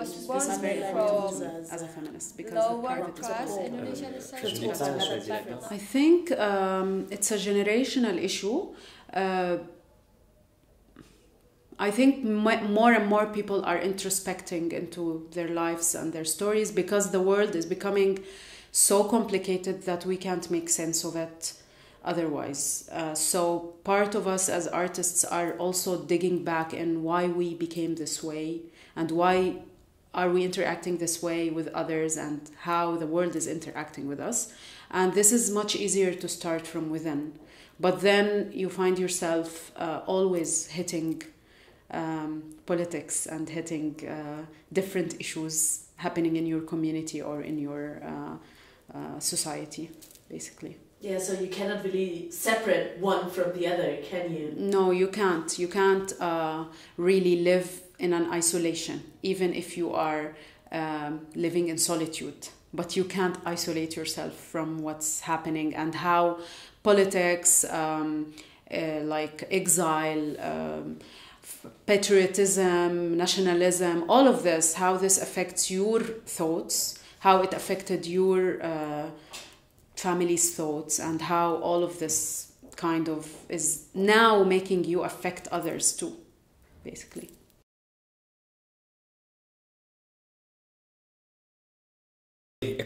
was born from as a feminist because lower class Indonesian society. I think it's a generational issue. I think more and more people are introspecting into their lives and their stories because the world is becoming so complicated that we can't make sense of it otherwise. So part of us as artists are also digging back in why we became this way and why are we interacting this way with others and how the world is interacting with us. And this is much easier to start from within. But then you find yourself always hitting politics and hitting different issues happening in your community or in your society, basically. Yeah, so you cannot really separate one from the other, can you? No, you can't. You can't really live in an isolation, even if you are living in solitude. But you can't isolate yourself from what's happening and how politics, like exile, patriotism, nationalism, all of this, how this affects your thoughts, how it affected your family's thoughts, and how all of this kind of is now making you affect others too, basically.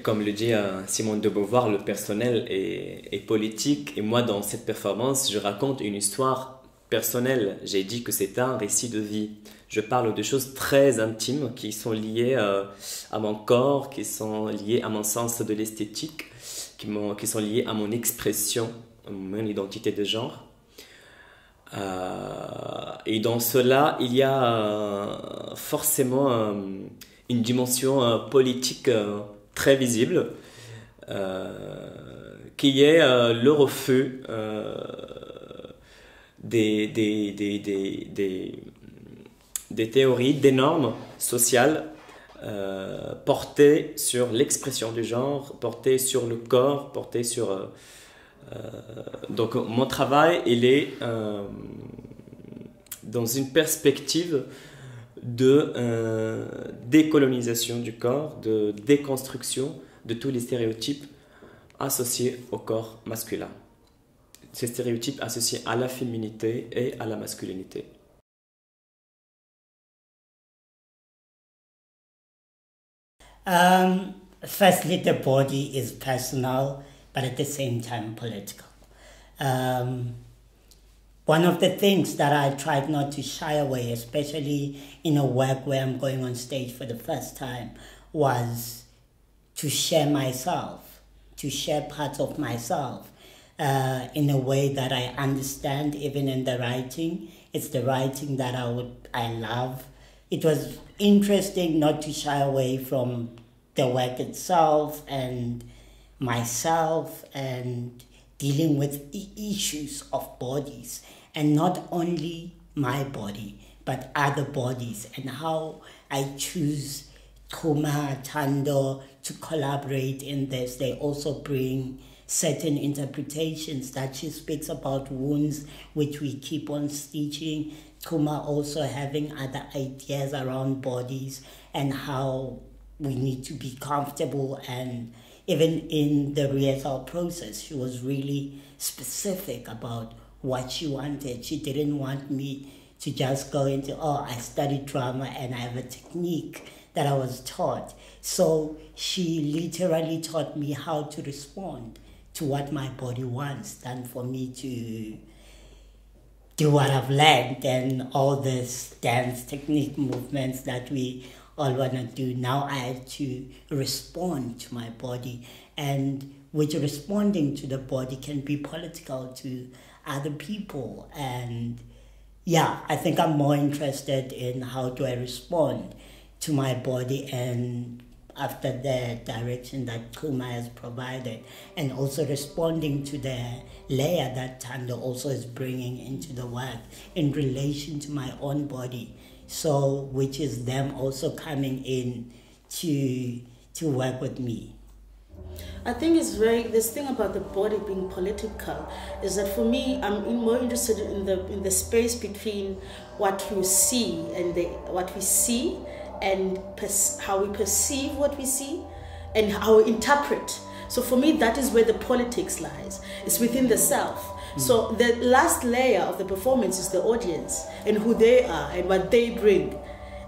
Comme le dit Simone de Beauvoir, le personnel est politique, et moi dans cette performance, je raconte une histoire personnelle. J'ai dit que c'est un récit de vie. Je parle de choses très intimes qui sont liées à mon corps, qui sont liées à mon sens de l'esthétique, qui sont liées à mon expression, à mon identité de genre. Et dans cela, il y a forcément une dimension politique très visible, qui est le refus des théories, des normes sociales portées sur l'expression du genre, portées sur le corps, portées sur... donc mon travail, il est dans une perspective de décolonisation du corps, de déconstruction de tous les stéréotypes associés au corps masculin. Ces stéréotypes associés à la féminité et à la masculinité. Firstly, the body is personal, but at the same time political. One of the things that I tried not to shy away, especially in a work where I'm going on stage for the first time, was to share myself, to share parts of myself in a way that I understand, even in the writing. It's the writing that I love. It was interesting not to shy away from the work itself and myself and dealing with issues of bodies, and not only my body, but other bodies, and how I choose Chuma, Tando to collaborate in this. They also bring certain interpretations that she speaks about wounds, which we keep on stitching. Chuma also having other ideas around bodies and how we need to be comfortable, and even in the rehearsal process, she was really specific about what she wanted. She didn't want me to just go into, oh, I studied drama and I have a technique that I was taught. So she literally taught me how to respond to what my body wants than for me to do what I've learned and all this dance technique movements that we all want to do. Now I had to respond to my body, and which responding to the body can be political to other people. And yeah, I think I'm more interested in how do I respond to my body, and after the direction that Chuma has provided, and also responding to the layer that Tando also is bringing into the work in relation to my own body. So, which is them also coming in to work with me. I think it's this thing about the body being political is that for me, I'm more interested in the space between what you see and what we see and how we perceive what we see and how we interpret. So for me, that is where the politics lies. It's within the self. So the last layer of the performance is the audience and who they are and what they bring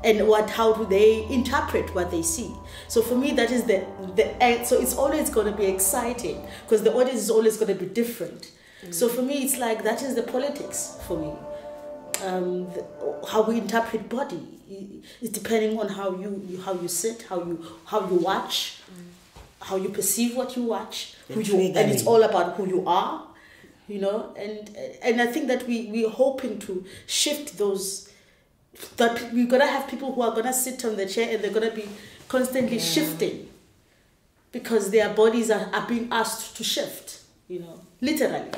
and how do they interpret what they see. So for me, that is so it's always going to be exciting because the audience is always going to be different. So for me, it's like that is the politics for me. How we interpret body is depending on how you sit, how you watch, how you perceive what you watch, and it's all about who you are, you know. And I think that we're hoping to shift those. That we're gonna have people who are gonna sit on the chair and they're gonna be constantly shifting because their bodies are being asked to shift, you know, literally.